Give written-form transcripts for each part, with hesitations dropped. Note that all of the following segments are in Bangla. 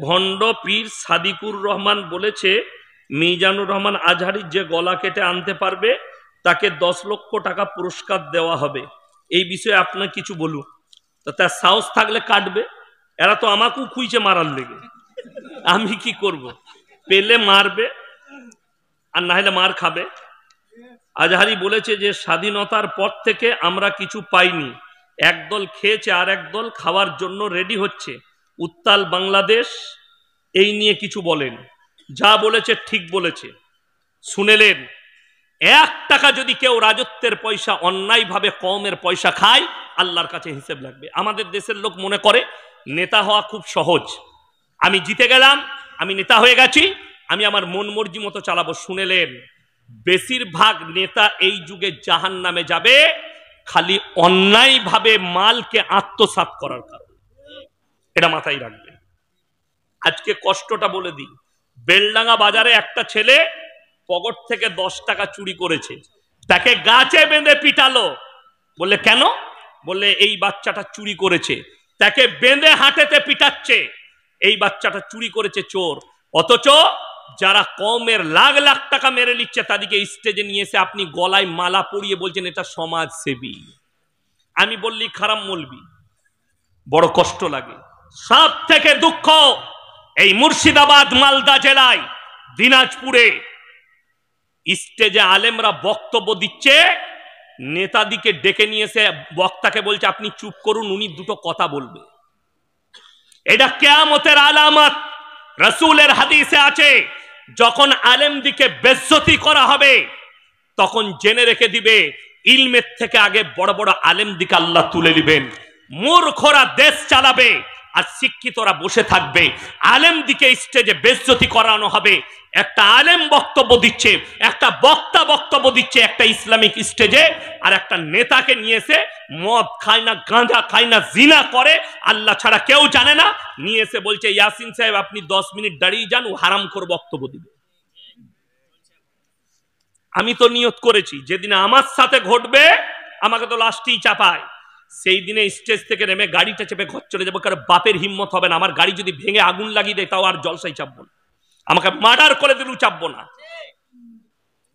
ভণ্ড পীর সাদিকুর রহমান বলেছে মিজানুর রহমান আজহারীর যে গলা কেটে আনতে পারবে তাকে 10 লক্ষ টাকা পুরস্কার দেওয়া হবে। এই বিষয়ে আপনার কিছু বলুন। তো তার সাহস থাকলে কাটবে। এরা তো আমাকেও খুঁজছে মারার লেগে, আমি কি করব? পেলে মারবে আর না হলে মার খাবে। আজহারী বলেছে যে স্বাধীনতার পর থেকে আমরা কিছু পাইনি, একদল খেয়েছে আর একদল খাওয়ার জন্য রেডি হচ্ছে। উত্তাল বাংলাদেশ এই নিয়ে কিছু বলেন। যা বলেছে ঠিক বলেছে, শুনেলেন। 1 টাকা যদি কেউ রাজত্বের পয়সা অন্যায়ভাবে কওমের পয়সা খায়, আল্লাহর কাছে হিসেব লাগবে। আমাদের দেশের লোক মনে করে নেতা হওয়া খুব সহজ, আমি জিতে গেলাম, আমি নেতা হয়ে গেছি, আমি আমার মন মর্জি মতো চালাবো। শুনেলেন, বেশিরভাগ নেতা এই যুগে জাহান্নামে যাবে খালি অন্যায়ভাবে মালকে আত্মসাৎ করার কারণে। এটা মাথায় রাখবে। আজকে কষ্টটা বলে দিই। বেলডাঙ্গা বাজারে একটা ছেলে পকেট থেকে 10 টাকা চুরি করেছে, তাকে গাছে বেঁধে পিটালো। বললে কেন? বললে এই বাচ্চাটা চুরি করেছে। তাকে বেঁধে হাঁটেতে পিটাচ্ছে, এই বাচ্চাটা চুরি করেছে, চোর। অথচ যারা কওমের লাখ লাখ টাকা মেরে নিচ্ছে তাদেরকে স্টেজে নিয়ে এসে আপনি গলায় মালা পরিয়ে বলছেন এটা সমাজসেবী। আমি বললি খারাপ মলবি, বড় কষ্ট লাগে। সব থেকে দুঃখ, এই মুর্শিদাবাদ মালদা জেলায় দিনাজপুরে স্টেজে আলেমরা বক্তব্য দিচ্ছে, নেতাদিকে ডেকে নিয়ে এসে বক্তাকে বলছে আপনি চুপ করুন, উনি দুটো কথা বলবে। এটা কিয়ামতের আলামত। রাসূলের হাদিসে আছে যখন আলেমদিকে বেজ্জতি করা হবে তখন জেনে রেখে দিবে ইলমের থেকে আগে বড় বড় আলেমদিকে আল্লাহ তুলে দিবেন। মূর্খরা দেশ চালাবে আর শিক্ষিতরা বসে থাকবে। আলেমদিকে স্টেজে বেজ্জতি করানো হবে। একটা আলেম বক্তব্য দিচ্ছে, একটা বক্তা বক্তব্য দিচ্ছে একটা ইসলামিক স্টেজে, আর একটা নেতাকে নিয়ে এসে মদ খায় না, গাঁজা খায় না, জিনা করে, আল্লাহ ছাড়া কেউ জানে না, নিয়ে এসে বলছে ইয়াসিন সাহেব আপনি 10 মিনিট দাঁড়িয়ে যান, ও হারাম করে বক্তব্য দিবে। আমি তো নিয়ত করেছি যেদিন আমার সাথে ঘটবে আমাকে তো লাস্টেই চাপায়, সেই দিনে স্টেজ থেকে নেমে গাড়িটা চেপে ঘর চলে যাবো। কারণ বাপের হিম্মত হবে না, আমার গাড়ি যদি ভেঙে আগুন লাগিয়ে দেয় তাও আর জলসাই চাপবো না, আমাকে মার্ডার করে দিলেও চাপবো না।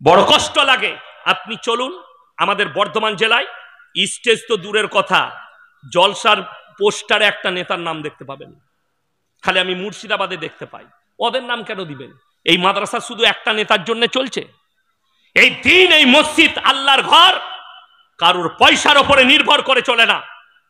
বড় কষ্ট লাগে। আপনি চলুন আমাদের বর্ধমান জেলায়, স্টেজ তো দূরের কথা, জলসার পোস্টারে একটা নেতার নাম দেখতে পাবেন। খালি আমি মুর্শিদাবাদে দেখতে পাই। ওদের নাম কেন দিবেন? এই মাদ্রাসা শুধু একটা নেতার জন্য চলছে? এই দিন, এই মসজিদ আল্লাহর ঘর, কারুর পয়সার উপরে নির্ভর করে চলে না,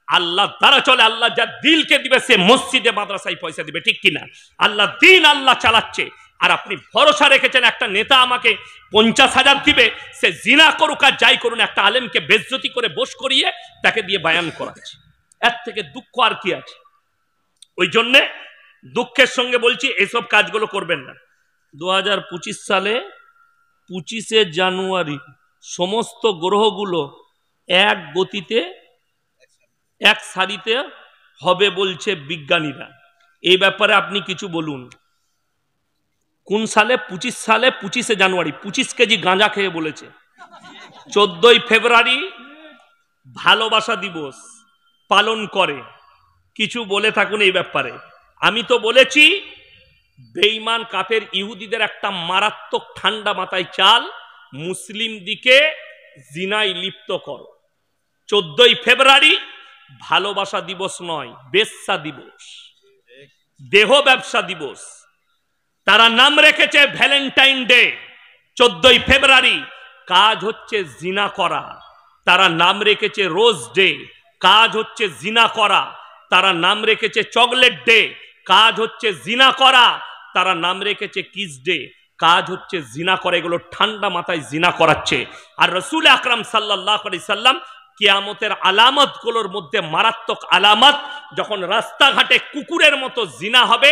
আল্লাহ দ্বারা চলে। আল্লাহ যা দিলকে দিবে সে মসজিদে মাদ্রাসায় পয়সা দিবে, ঠিক কিনা? আল্লাহ দিন আল্লাহ চালাচ্ছে। আর আপনি ভরসা রেখেছেন একটা নেতা আমাকে 50,000 দিবে, সে জিনা করুক আর যাই করুন, একটা আলেমকে বেজ্জতি করে বস করিয়ে তাকে দিয়ে বয়ান করাচ্ছে। এর থেকে দুঃখ আর কি আছে? ওই জন্যে দুঃখের সঙ্গে বলছি এসব কাজগুলো করবেন না। 2025 সালে 25শে জানুয়ারি সমস্ত গ্রহগুলো এক গতিতে এক সারিতে হবে বলছে বিজ্ঞানীরা। এই ব্যাপারে আপনি কিছু বলুন। কোন সালে? 25 সালে 25শে জানুয়ারি 25 কেজি গাঁজা খেয়ে বলেছে। 14ই ফেব্রুয়ারি ভালোবাসা দিবস পালন করে। কিছু বলে থাকুন এই ব্যাপারে। আমি তো বলেছি বেঈমান কাফের ইহুদিদের একটা মারাত্মক ঠান্ডা মাথায় চাল, মুসলিম দিকে জিনায় লিপ্ত করো। 14ই ফেব্রুয়ারি ভালোবাসা দিবস নয়, বেশ্যা দিবস, দেহ ব্যবসা দিবস। তারা নাম রেখেছে ভ্যালেন্টাইন ডে। 14ই ফেব্রুয়ারি কাজ হচ্ছে জিনা করা। তারা নাম রেখেছে রোজ ডে, কাজ হচ্ছে জিনা করা। তারা নাম রেখেছে চকলেট ডে, কাজ হচ্ছে জিনা করা। তারা নাম রেখেছে কিস ডে, কাজ হচ্ছে জিনা করা। এগুলো ঠান্ডা মাথায় জিনা করাচ্ছে। আর রাসূল আকরাম সাল্লাল্লাহু আলাইহি সাল্লাম কিয়ামতের আলামত গুলোর মধ্যে মারাত্মক আলামত, যখন রাস্তাঘাটে কুকুরের মতো জিনা হবে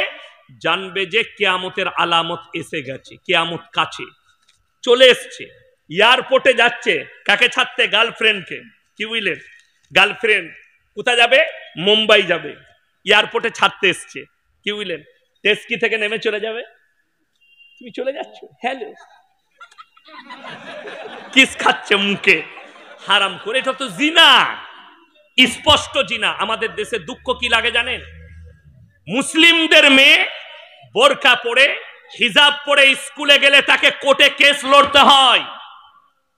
জানবে যে কিয়ামতের আলামত এসে গেছে, কিয়ামত কাছে চলে এসছে। এয়ারপোর্টে যাচ্ছে, কাকে ছাড়তে? গার্লফ্রেন্ডকে। কি বুঝলেন? গার্লফ্রেন্ড কোথায় যাবে? মুম্বাই যাবে। এয়ারপোর্টে ছাড়তে এসছে, কি বুঝলেন? টেস্কি থেকে নেমে চলে যাবে। তুমি চলে যাচ্ছ, হ্যালো, কিস খাচ্ছে মুখে, হারাম করে। এটা তো জিনা, স্পষ্ট জিনা। আমাদের দেশে দুঃখ কি লাগে জানেন? মুসলিমদের মেয়ে বোরকা পরে হিজাব পরে স্কুলে গেলে তাকে কোর্টে কেস লড়তে হয়।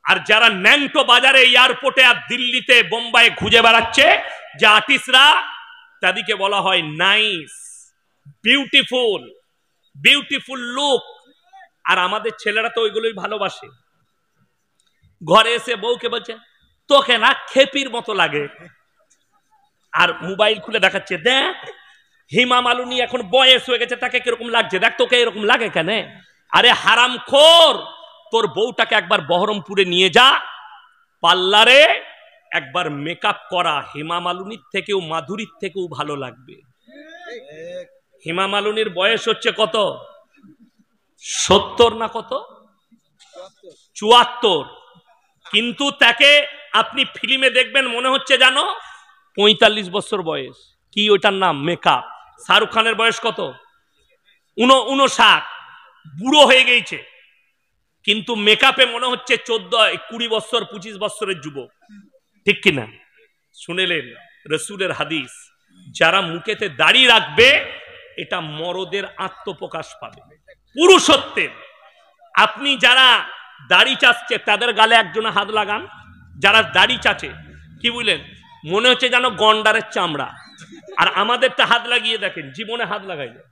আর যারা ন্যাংটো বাজারে এয়ারপোর্টে আর দিল্লিতে বোম্বাই খুঁজে বেড়াচ্ছে যে আর্টিস্টরা, তাদেরকে বলা হয় নাইস, বিউটিফুল, বিউটিফুল লুক। আর আমাদের ছেলেরা তো ওইগুলোই ভালোবাসে। ঘরে এসে বউকে বলছে তোকে না খেপির মতো লাগে, আর মোবাইল খুলে দেখাচ্ছে দেখ হিমা মালিনী এখন বয়স হয়ে গেছে, তাকে কিরকম লাগছে দেখ, তোকে এরকম লাগে কেন? আরে হারামখোর, তোর বউটাকে একবার বহরমপুরে নিয়ে যা, পার্লারে একবার মেকআপ করা, হিমা মালিনীর থেকেও মাধুরীর থেকেও ভালো লাগবে। হিমা মালিনীর বয়স হচ্ছে কত, 70 না কত, 74, কিন্তু তাকে আপনি ফিল্মে দেখবেন মনে হচ্ছে জানো 45 বছর বয়স। কি ওইটার নাম? মেকআপ। শাহরুখ খানের বয়স কত? 59, বুড়ো হয়ে গেছে, কিন্তু মেকআপে মনে হচ্ছে 20 বছর 25 বছরের যুবক। ঠিক কিনা? শুনেলেন রসুলের হাদিস, যারা মুখেতে দাড়ি রাখবে এটা মরদের আত্মপ্রকাশ পাবে, পুরুষত্বের। আপনি যারা দাড়ি চাচ্ছে তাদের গালে একজনে হাত লাগান, যারা দাড়ি চাচে, কি বুঝলেন, মনে হচ্ছে যেন গন্ডারের চামড়া। আর আমাদেরটা হাত লাগিয়ে দেখেন, জীবনে হাত লাগাই না,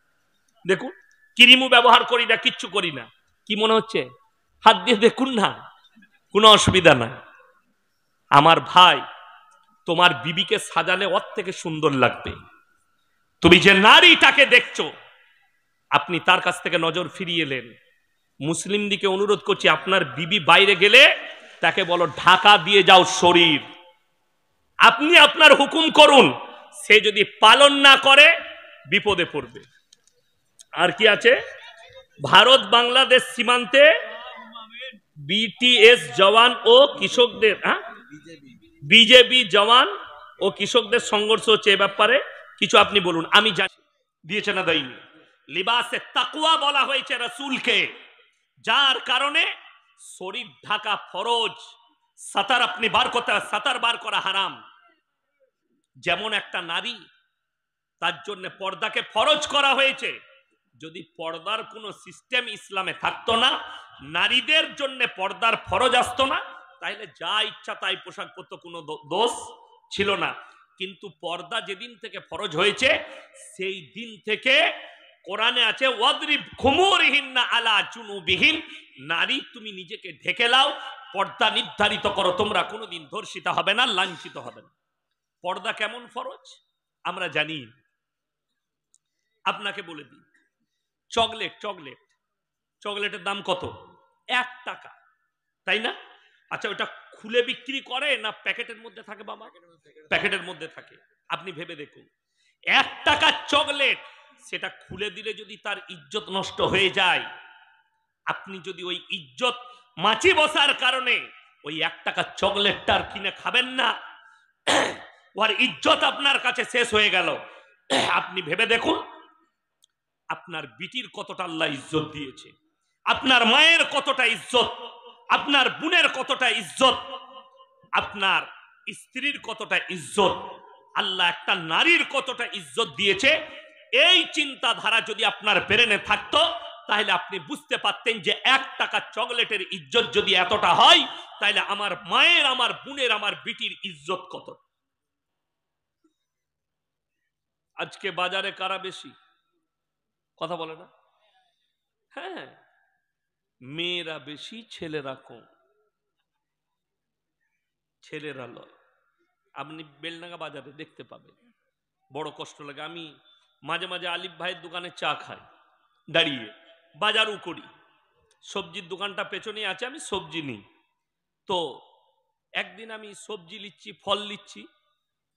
দেখুন ক্রিমও ব্যবহার করি না, কিচ্ছু করি না, কি মনে হচ্ছে? হাত দিয়ে দেখুন না, কোনো অসুবিধা নাই। আমার ভাই, তোমার বিবিকে সাজালে ওর থেকে সুন্দর লাগবে। তুমি যে নারীটাকে দেখছো, আপনি তার কাছ থেকে নজর ফিরিয়ে এলেন। মুসলিম দিকে অনুরোধ করছি, আপনার বিবি বাইরে গেলে তাকে বলো ঢাকা দিয়ে যাও শরীর। আপনি আপনার হুকুম করুন, সে যদি পালন না করে বিপদে পড়বে। আর কি আছে? ভারত বাংলাদেশ সীমান্তে বিটিএস জওয়ান ও কৃষকদের, বিজেপি জওয়ান ও কৃষকদের সংঘর্ষ হচ্ছে, এ ব্যাপারে কিছু আপনি বলুন। আমি জানি দিয়েছে না দেয়নি। লিবাসে তাকওয়া বলা হয়েছে রাসূলকে, যার কারণে শরীর ঢাকা ফরজ, সাতার আপনি বার করতে, সাতার বার করা হারাম। যেমন একটা নারী, তার জন্য পর্দাকে ফরজ করা হয়েছে। যদি পর্দার কোনো সিস্টেম ইসলামে থাকতো না, নারীদের জন্য পর্দার ফরজ আসতো না, তাইলে যা ইচ্ছা তাই পোশাক পরতো, কোনো দোষ ছিল না। কিন্তু পর্দা যেদিন থেকে ফরজ হয়েছে, সেই দিন থেকে কোরআনে আছে ওয়াদরিব খুমুরিহিন্না আলা জুনুবিহিন, নারী তুমি নিজেকে ঢেকে লাও, পর্দা নির্ধারিত করো, তোমরা কোনোদিন ধর্ষিত হবে না, লাঞ্ছিত হবে না। পর্দা কেমন ফরজ আমরা জানি। আপনাকে বলে দিই, চকলেটের দাম কত? 1 টাকা, তাই না? আচ্ছা, ওটা খুলে বিক্রি করে না প্যাকেটের মধ্যে থাকে? বাবা, প্যাকেটের মধ্যে থাকে। আপনি ভেবে দেখুন, 1 টাকার চকলেট, সেটা খুলে দিলে যদি তার ইজ্জত নষ্ট হয়ে যায়, আপনি যদি ওই ইজ্জত মাছি বসার কারণে ওই 1 টাকার চকলেটটার কিনে খাবেন না, ওর ইজ্জত আপনার কাছে শেষ হয়ে গেল। আপনি ভেবে দেখুন, আপনার বিটির কতটা আল্লাহ ইজ্জত দিয়েছে, আপনার মায়ের কতটা ইজ্জত, আপনার বোনের কতটা ইজ্জত, আপনার স্ত্রীর কতটা ইজ্জত, আল্লাহ একটা নারীর কতটা ইজ্জত দিয়েছে। এই চিন্তাধারা যদি আপনার ব্রেনে থাকতো, তাহলে আপনি বুঝতে পারতেন যে 1 টাকা চকলেটের ইজ্জত যদি এতটা হয়, তাহলে আমার মায়ের, আমার বোনের, আমার বিটির ইজ্জত কত। আজকে বাজারে কারা বেশি কথা বলে না? হ্যাঁ, মেয়েরা বেশি, ছেলেরা কম। ছেলেরা লয়। আপনি বেলডাঙ্গা বাজারে দেখতে পাবেন, বড় কষ্ট লাগে। আমি মাঝে মাঝে আলিফ ভাইয়ের দোকানে চা খাই, দাঁড়িয়ে বাজারও করি। সবজির দোকানটা পেছনে আছে, আমি সবজি নিই। তো একদিন আমি সবজি নিচ্ছি, ফল নিচ্ছি,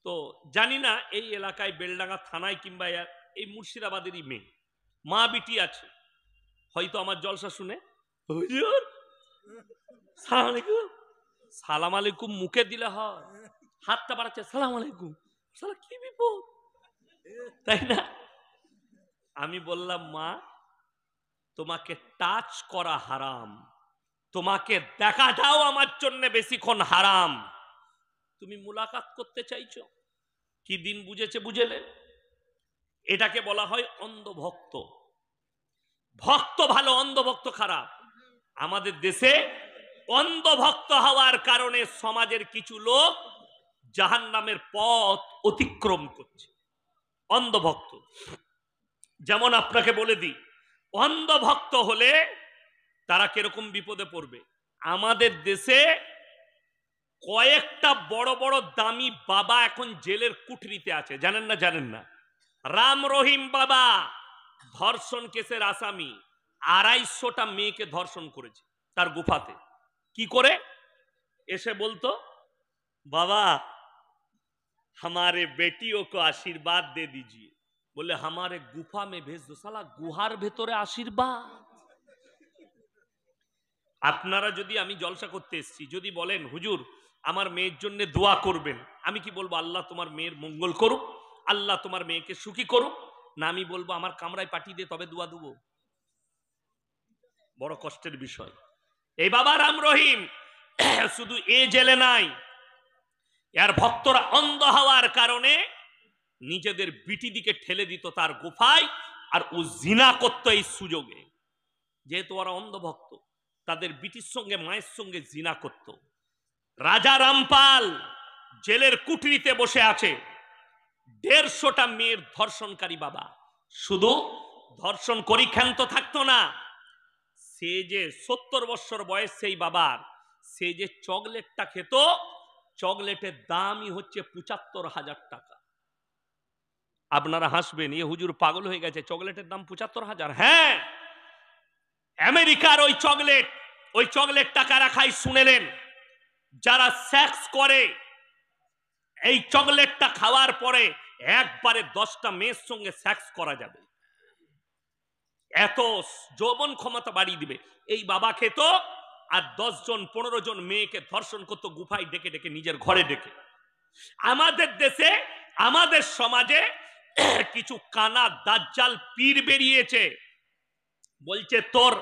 তো জানি না এই এলাকায় বেলডাঙ্গা থানায় কিংবা এই মুর্শিদাবাদেরই মেয়ে, মা বিটি আছে, হয়তো আমার জলসা শুনে হুজুর সালাম আলাইকুম, সালাম আলাইকুম মুখে দিলে হয়, হাতটা বাড়াচ্ছে সালাম আলাইকুম, সালা কি বিপদ, তাই না? আমি বললাম, মা তোমাকে টাচ করা হারাম, তোমাকে দেখাটাও আমার জন্য বেশিক্ষণ হারাম। তুমি মুলাকাত করতে চাইছো, কি দিন বুঝেছে বুঝেলে? এটাকে বলা হয় অন্ধভক্ত। ভক্ত ভালো, অন্ধভক্ত খারাপ। আমাদের দেশে অন্ধভক্ত হওয়ার কারণে সমাজের কিছু লোক জাহান্নামের পথ অতিক্রম করছে। অন্ধভক্ত যেমন আপনাকে বলে দিই, অন্ধভক্ত হলে তারা কিরকম বিপদে পড়বে। আমাদের দেশে কয়েকটা বড় বড় দামি বাবা এখন জেলের কুঠরিতে আছে, জানেন না? জানেন না? রাম রহিম বাবা ধর্ষণ কেসের আসামি, 250টা মেয়েকে ধর্ষণ করেছে তার গুফাতে। কি করে? এসে বলতো, বাবা हमारे बेटियों को आशीर्वाद दे दीजिए। बोले हमारे गुफा में भेज दो। साला गुहार ভেতরে আশীর্বাদ। আপনারা যদি, আমি জলসা করতে এসেছি, যদি বলেন হুজুর আমার মেয়ের জন্য দোয়া করবেন, আমি কি বলবো আল্লাহ তোমার মেয়ের মঙ্গল করুক, আল্লাহ তোমার মেয়েকে সুখী করুক? না আমি বলবো আমার কামরায় পাঠিয়ে দিয়ে তবে দোয়া দেবো? বড় কষ্টের বিষয়। এই বাবা রাম রহিম শুধু এ জেলে নাই, এর ভক্তরা অন্ধ হওয়ার কারণে নিজেদের বিটি দিকে ঠেলে দিত তার গুফায়, আর ও জিনা করত এই সুযোগে। যেহেতু ওরা অন্ধভক্ত, তাদের বিটির সঙ্গে, মায়ের সঙ্গে জিনা করত। রাজা রামপাল জেলের কুঠরিতে বসে আছে, 150টা মেয়ের ধর্ষণকারী বাবা। শুধু ধর্ষণ করি ক্ষান্ত থাকতো না, সে যে 70 বছর বয়স সেই বাবার, সে যে চকলেটটা খেত, চকলেটের দামই হচ্ছে 75,000 টাকা। আপনারা হাসবেন, এ হুজুর পাগল হয়ে গেছে, চকলেটের দাম 75,000? হ্যাঁ, আমেরিকার ওই চকলেটটা কারা খায় শুনেলেন? যারা সেক্স করে, এই চকলেটটা খাওয়ার পরে একবারে 10টা মেয়ের সঙ্গে সেক্স করা যাবে, এত যৌবন ক্ষমতা বাড়িয়ে দিবে। এই বাবা খেত আর 10 জন 15 জন মেয়েকে ধর্ষণ করত গুফায় ডেকে ডেকে, নিজের ঘরে ডেকে। আমাদের দেশে, আমাদের সমাজে কিছু কানা দাজ্জাল পীর বেরিয়েছে, বলছে তোর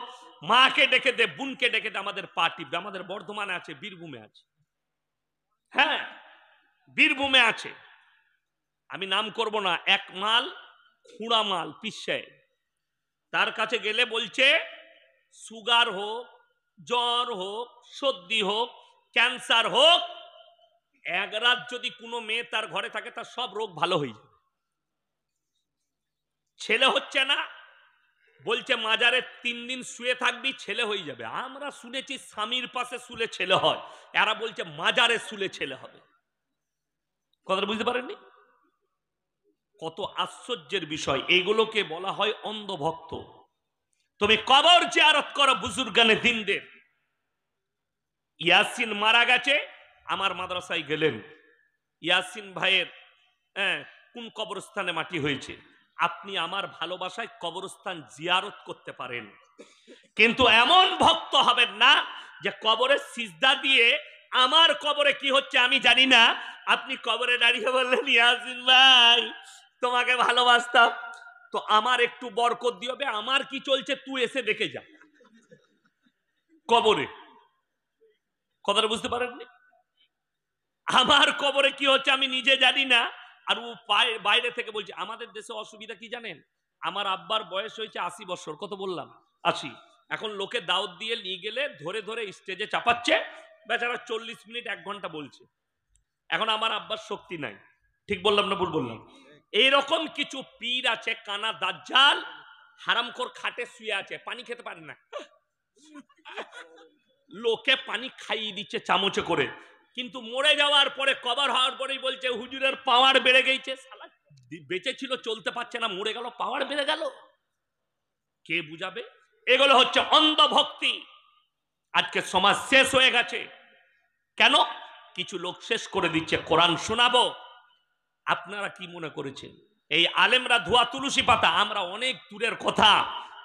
মাকে ডেকে দে, বোনকে ডেকে দে, আমাদের পার্টি। আমাদের বর্ধমানে আছে, বীরভূমে আছে। হ্যাঁ, বীরভূমে আছে, আমি নাম করব না। এক মাল খুঁড়া মাল পিসে, তার কাছে গেলে বলছে সুগার হোক, জ্বর হোক, সর্দি হোক, ক্যান্সার হোক, এক রাত যদি কোনো মেয়ে তার ঘরে থাকে তার সব রোগ ভালো হয়ে যাবে। ছেলে হচ্ছে না, বলছে মাজারে 3 দিন শুয়ে থাকবি, ছেলে হয়ে যাবে। আমরা শুনেছি স্বামীর পাশে শুলে ছেলে হয়, এরা বলছে মাজারে শুলে ছেলে হবে। কথাটা বুঝতে পারেননি? কত আশ্চর্যের বিষয়। এগুলোকে বলা হয় অন্ধভক্ত। তুমি কবর জিয়ারত করো বুজুর্গানে দিনদের। ইয়াসিন মারা গেছে, আমার মাদ্রাসায় গেলেন, ইয়াসিন ভাইয়ের কোন কবরস্থানে মাটি হয়েছে, আপনি আমার ভালোবাসায় কবরস্থান জিয়ারত করতে পারেন, কিন্তু এমন ভক্ত হবেন না যে কবরে সিজদা দিয়ে আমার কবরে কি হচ্ছে আমি জানি না, আপনি কবরে দাঁড়িয়ে বললেন ইয়াসিন ভাই তোমাকে ভালোবাসতাম, তো আমার একটু বরকত দিও, আমার কি চলছে তুই এসে দেখে যা কবরে। কথাটা বুঝতে পারেননি? আমার কবরে কি হচ্ছে আমি নিজে জানি না, আর ও বাইরে থেকে বলছে। আমাদের দেশে অসুবিধা কি জানেন? আমার আব্বার বয়স হয়েছে 80 বছর। কত বললাম? 80। এখন লোকে দাওয়াত দিয়ে নিয়ে গেলে ধরে ধরে স্টেজে চাপাচ্ছে, বেচারা 40 মিনিট 1 ঘন্টা বলছে। এখন আমার আব্বার শক্তি নাই। ঠিক বললাম না ভুল বললাম? এইরকম কিছু পীর আছে, কানা দাজ্জাল, হারামখোর, খাটে শুয়ে আছে, পানি খেতে পারে না, লোকে পানি খাইয়ে দিচ্ছে চামচে করে, কিন্তু মরে যাওয়ার পরে, কবর হওয়ার পরেই বলছে হুজুরের পাওয়ার বেড়ে গেছে। শালা বেঁচে ছিল, চলতে পারছে না, মরে গেল পাওয়ার বেড়ে গেল, কে বুঝাবে? এগুলো হচ্ছে অন্ধভক্তি। আজকে সমাজ শেষ হয়ে গেছে। কেন? কিছু লোক শেষ করে দিচ্ছে। কোরআন শোনাবো, আপনারা কি মনে করেছেন এই আলেমরা ধোয়া তুলসী পাতা? আমরা অনেক দূরের কথা।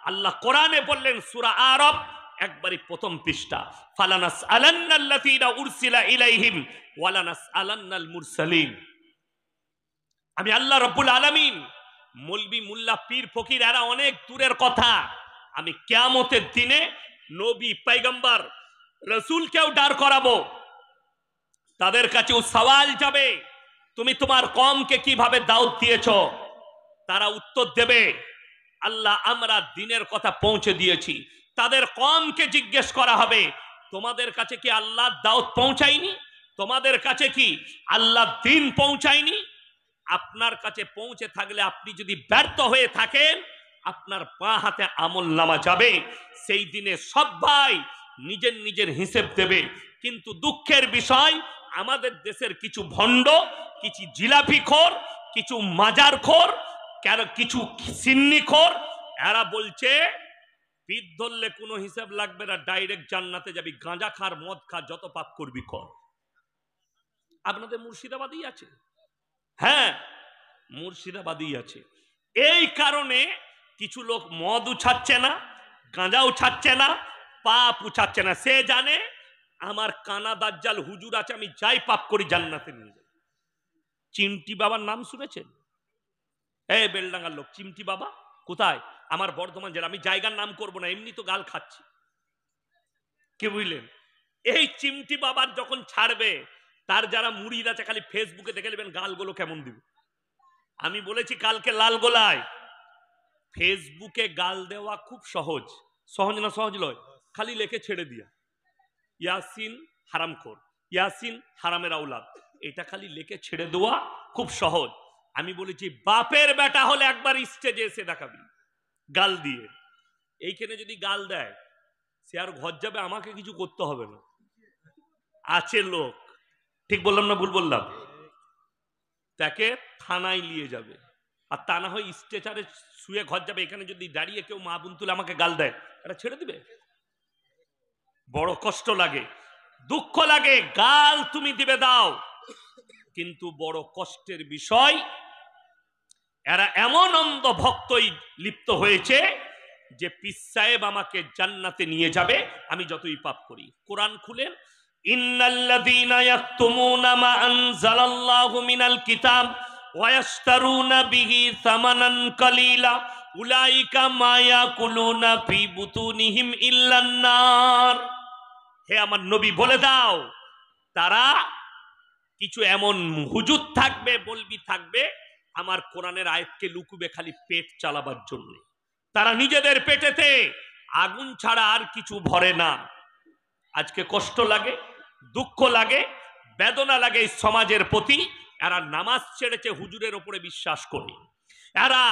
আল্লাহ কোরআনে বললেন, সূরা আরাফ একবারই প্রথম পৃষ্ঠা, ফালানাসআলান্নাল্লাযীনা উরসিলা ইলাইহিম ওয়ালানাসআলান্নাল মুরসালিন। আমি আল্লাহ রাব্বুল আলামিন, মৌলবি মুল্লা পীর ফকির এরা অনেক দূরের কথা। আমি কিয়ামতের দিনে নবী পয়গম্বর রাসূলকেও দাঁড় করাবো, তাদের কাছেও সওয়াল যাবে, তুমি তোমার কওমকে কিভাবে দাওয়াত দিয়েছো? তারা উত্তর দেবে, আল্লাহ আমরা দিনের কথা পৌঁছে দিয়েছি। তাদের কওমকে জিজ্ঞেস করা হবে, তোমাদের কাছে কি আল্লাহর দাওয়াত পৌঁছায়নি? তোমাদের কাছে কি আল্লাহর দ্বীন পৌঁছায়নি? আপনার কাছে পৌঁছে থাকলে আপনি যদি ব্যর্থ হয়ে থাকেন, আপনার বাঁ হাতে আমলনামা যাবে। সেই দিনে সবাই নিজের নিজের হিসেব দেবে। কিন্তু দুঃখের বিষয়, আমাদের দেশের কিছু ভণ্ড, কিছু জিলাপিখোর, কিছু মাজারখোর, কিছু সিন্নিখোর, এরা বলছে পিঠ ধরলে কোনো হিসাব লাগবে না, ডাইরেক্ট জান্নাতে যাবি, গাঁজা খার মদ খা, যত পাপ করবি কর। আপনাদের মুর্শিদাবাদই আছে, হ্যাঁ মুর্শিদাবাদই আছে। এই কারণে কিছু লোক মদ উছাচ্ছে না, গাঁজা উছাচ্ছে না, পাপ উছাচ্ছে না। সে জানে আমার কানা দাজ্জাল হুজুর আছে, আমি যাই পাপ করি জান্নাতে নিয়ে যাই। চিমটি বাবার নাম শুনেছেন? এই বেলডাঙ্গার লোক চিমটি বাবা কোথায়? আমার বর্ধমান জেলা। আমি জায়গার নাম করব না, এমনি তো গাল খাচ্ছি, কি বুঝলেন? এই চিমটি বাবার যখন ছাড়বে, তার যারা মুরিদ আছে খালি ফেসবুকে দেখে নেবেন গালগুলো কেমন দিবে। আমি বলেছি কালকে লালগোলায়, ফেসবুকে গাল দেওয়া খুব সহজ। সহজ না সহজ নয়? খালি লেখে ছেড়ে দিয়া, ইয়াসিন হারামখোর, ইয়াসিন হারামের আওলাদ, এটা খালি লেখে ছেড়ে দেওয়া খুব সহজ। আমি বলেছি বাপের বেটা হলে একবার স্টেজে এসে দেখাবি গাল দিয়ে। এইখানে যদি গাল দেয়, সে আর ঘর যাবে, আমাকে কিছু করতে হবে না। আছে লোক, ঠিক বললাম না ভুল বললাম? তাকে থানায় নিয়ে যাবে, আর তা না হয় স্ট্রেচারে শুয়ে ঘর যাবে। এখানে যদি দাঁড়িয়ে কেউ মা বোন তুলে আমাকে গাল দেয়, এটা ছেড়ে দিবে? বড় কষ্ট লাগে, দুঃখ লাগে। গাল তুমি দিবে দাও, কিন্তু বড় কষ্টের বিষয়, এরা এমন অন্ধ ভক্তই লিপ্ত হয়েছে যে পীর সাহেব আমাকে জান্নাতে নিয়ে যাবে আমি যতই পাপ করি। কোরআন খুলেন, ইন্নাল্লাযীনা ইয়াকতুমুনা মা আনজালাল্লাহু মিনাল কিতাব ওয়া ইয়াশতারুনা বিহি সামানান কালীলা উলাইকা মা ইয়াকুলুনা ফি বুতুনিহিম ইল্লান নার। হে আমার নবী বলে দাও, তারা কিছু এমন হুজুর থাকবে, বলবি থাকবে, আমার কোরআনের আয়াতকে লুকুবে খালি পেট চালাবার জন্য। তারা নিজেদের পেটেতে আগুন ছাড়া আর কিছু ভরে না। আজকে কষ্ট লাগে, দুঃখ লাগে, বেদনা লাগে এই সমাজের প্রতি। এরা নামাজ ছেড়েছে, হুজুরের ওপরে বিশ্বাস করে। এরা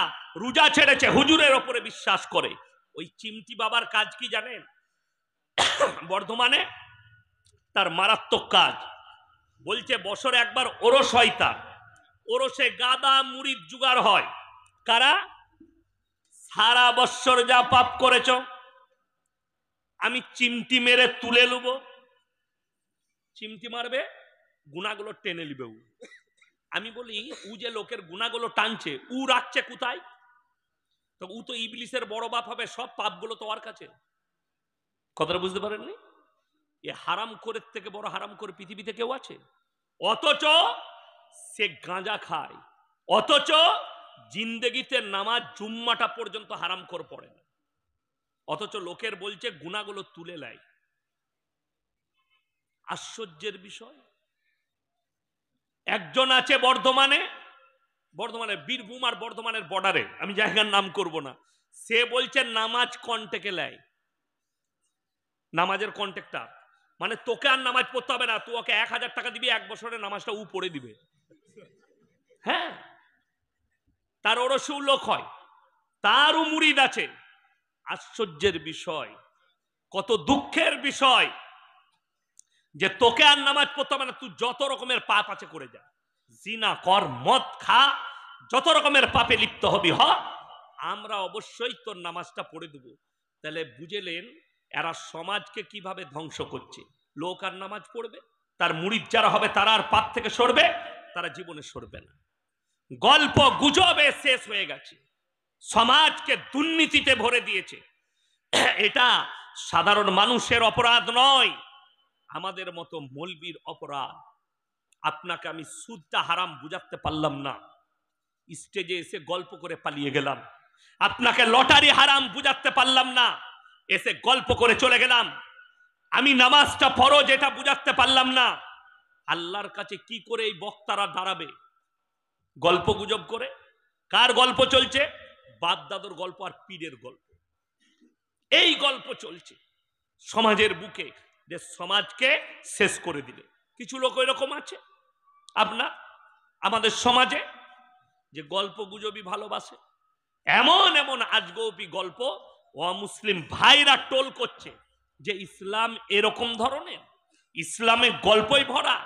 রোজা ছেড়েছে, হুজুরের ওপরে বিশ্বাস করে। ওই চিমটি বাবার কাজ কি জানেন? বর্ধমানে তার মারাত্মক কাজ, বলছে বছরে একবার ওরস হয়, তার ওরসে গাদা মুরিদ জুগার হয়। কারা? সারা বছর যা পাপ করেছ আমি চিমটি মেরে তুলে নেব। চিমটি মারবে, গুনাহগুলো টেনে নিবে ও। আমি বলি, ও যে লোকের গুনাহগুলো টানছে, ও রাখছে কোথায়? তো ও তো ইবলিসের বড় বাপ হবে, সব পাপগুলো তো ওর কাছে। কথাটা বুঝতে পারেননি? এ হারাম করে থেকে বড় হারাম করে পৃথিবীতে কেউ আছে? অথচ সে গাঁজা খায়, অথচ জিন্দেগিতে নামাজ জুম্মাটা পর্যন্ত হারাম করে পড়ে না, অথচ লোকের বলছে গুনাহগুলো তুলে নেয়। আশ্চর্যের বিষয়। একজন আছে বর্ধমানে, বীরভূম আর বর্ধমানের বর্ডারে, আমি জায়গার নাম করব না, সে বলছে নামাজ কন্টেকে নেয়। নামাজের কন্টেক্টটা মানে তোকে আর নামাজ পড়তে হবে না, তুই ওকে 1000 টাকা দিবি, 1 বছরের নামাজটা ও পড়ে দিবে। হ্যাঁ, তার ওরসেও লোক হয়, তারও মুরিদ আছে। আশ্চর্যের বিষয়, কত দুঃখের বিষয় যে তোকে আর নামাজ পড়তে হবে না, তুই যত রকমের পাপ আছে করে যা, জিনা কর, মদ খা, যত রকমের পাপে লিপ্ত হবি হ, আমরা অবশ্যই তোর নামাজটা পড়ে দেব। তাহলে বুঝলেন এরা সমাজকে কিভাবে ধ্বংস করছে। লোক আর নামাজ পড়বে, তার মুরিদ যারা হবে তারা আর পাপ থেকে সরবে, তারা জীবনে সরবে না। গল্প গুজবে শেষ হয়ে গেছে, সমাজকে দুর্নীতিতে ভরে দিয়েছে। এটা সাধারণ মানুষের অপরাধ নয়, আমাদের মতো মৌলবীর অপরাধ। আপনাকে আমি সুদটা হারাম বুঝাতে পারলাম না, স্টেজে এসে গল্প করে পালিয়ে গেলাম। আপনাকে লটারি হারাম বুঝাতে পারলাম না, এসে গল্প করে চলে গেলাম। আমি নামাজটা ফরজ এটা বুঝাতে পারলাম না। আল্লাহর কাছে কি করে এই বক্তারা দাঁড়াবে? গল্প গুজব করে। কার গল্প চলছে? বাপ দাদুর গল্প আর পীরের গল্প। এই গল্প চলছে সমাজের বুকে, যে সমাজকে শেষ করে দিলে। কিছু লোক এরকম আছে আপনার আমাদের সমাজে, যে গল্প গুজবই ভালোবাসে। এমন এমন আজগবি গল্প অমুসলিম ভাইরা টোল করছে যে ইসলাম এরকম ধরনের, ইসলামে গল্পই ভরা,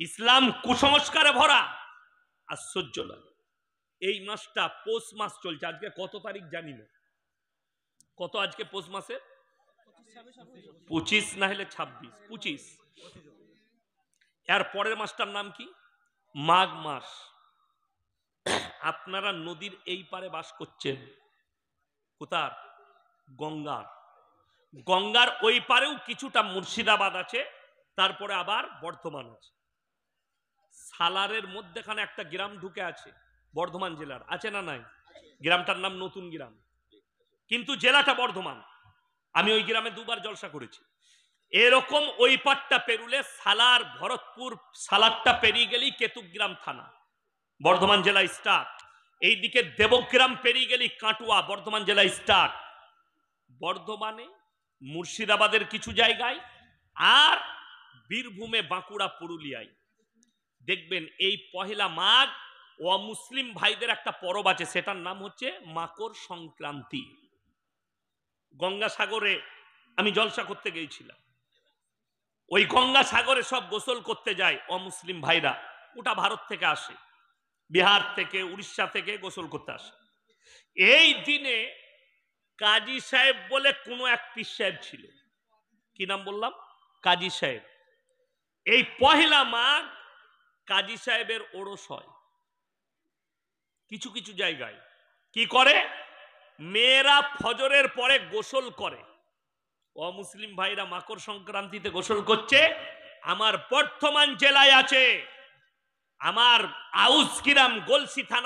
ইসলাম কুসংস্কারে ভরা। আশ্চর্য লাগে। এই মাসটা পৌষ মাস চলছে, আজকে কত তারিখ জানি না, কত আজকে পৌষ মাসে 25 না হলে 26, 25। এর পরের মাসটার নাম কি? মাঘ মাস। আপনারা নদীর এই পারে বাস করছেন, কোথার? গঙ্গার। গঙ্গার ওই পারেও কিছুটা মুর্শিদাবাদ আছে, তারপরে আবার বর্ধমান আছে। সালারের মধ্যেখানে একটা গ্রাম ঢুকে আছে বর্ধমান জেলার, আছে না নাই? গ্রামটার নাম নতুন গ্রাম, কিন্তু জেলাটা বর্ধমান। আমি ওই গ্রামে দুবার জলসা করেছি। এরকম ওই পাটটা পেরুলে সালার, ভরতপুর, সালারটা পেরিয়ে গেলেই কেতুগ্রাম থানা, বর্ধমান জেলা স্টার্ট। এইদিকে দেবগ্রাম পেরিয়ে গেলেই কাটুয়া, বর্ধমান জেলা স্টার্ট। বর্ধমানে, মুর্শিদাবাদের কিছু জায়গায়, আর বীরভূমে, বাঁকুড়া, পুরুলিয়ায় দেখবেন এই পহেলা মাঘ অমুসলিম ভাইদের একটা পরব আছে, সেটার নাম হচ্ছে মাকর সংক্রান্তি। গঙ্গাসাগরে আমি জলসা করতে গিয়েছিলাম। ওই গঙ্গাসাগরে সব গোসল করতে যায় অমুসলিম ভাইরা, ওটা ভারত থেকে আসে, বিহার থেকে, উড়িষ্যা থেকে গোসল করতে আসে। এই দিনে কাজী সাহেব বলে কোনো এক পীর সাহেব ছিল, কি নাম বললাম? কাজী সাহেব। এই পহেলা মাঘ কাজী সাহেবের ওরস হয় কিছু কিছু জায়গায়। কি করে? মেয়েরা ফজরের পরে গোসল করে। অমুসলিম ভাইরা মকর সংক্রান্তিতে গোসল করছে। আমার বর্ধমান জেলায় আছে, আমার আউস গ্রাম, গলসি থানা।